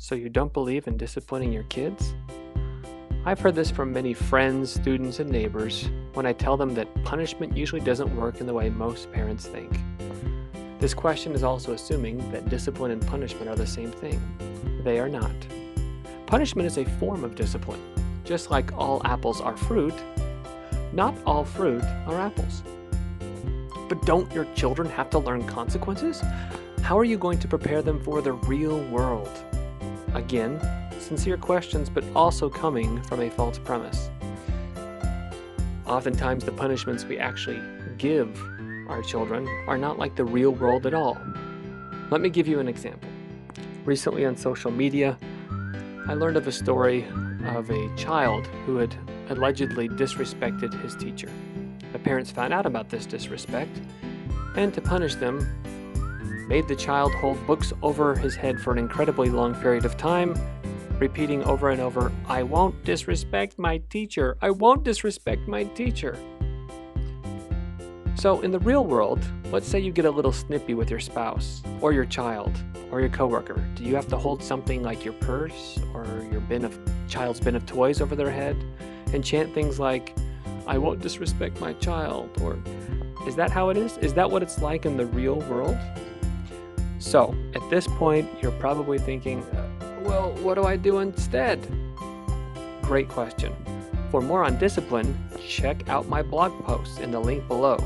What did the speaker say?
so you don't believe in disciplining your kids? I've heard this from many friends, students, and neighbors when I tell them that punishment usually doesn't work in the way most parents think. This question is also assuming that discipline and punishment are the same thing. They are not. Punishment is a form of discipline. Just like all apples are fruit, not all fruit are apples. But don't your children have to learn consequences? How are you going to prepare them for the real world? Again, sincere questions, but also coming from a false premise. Oftentimes, the punishments we actually give our children are not like the real world at all. Let me give you an example. Recently on social media, I learned of a story of a child who had allegedly disrespected his teacher. The parents found out about this disrespect, and to punish them, made the child hold books over his head for an incredibly long period of time, repeating over and over, "I won't disrespect my teacher. I won't disrespect my teacher." So in the real world, let's say you get a little snippy with your spouse, or your child, or your coworker. Do you have to hold something like your purse or your child's bin of toys over their head and chant things like, "I won't disrespect my child"? Or is that how it is? Is that what it's like in the real world? So at this point, you're probably thinking, well, what do I do instead? Great question. For more on discipline, check out my blog post in the link below.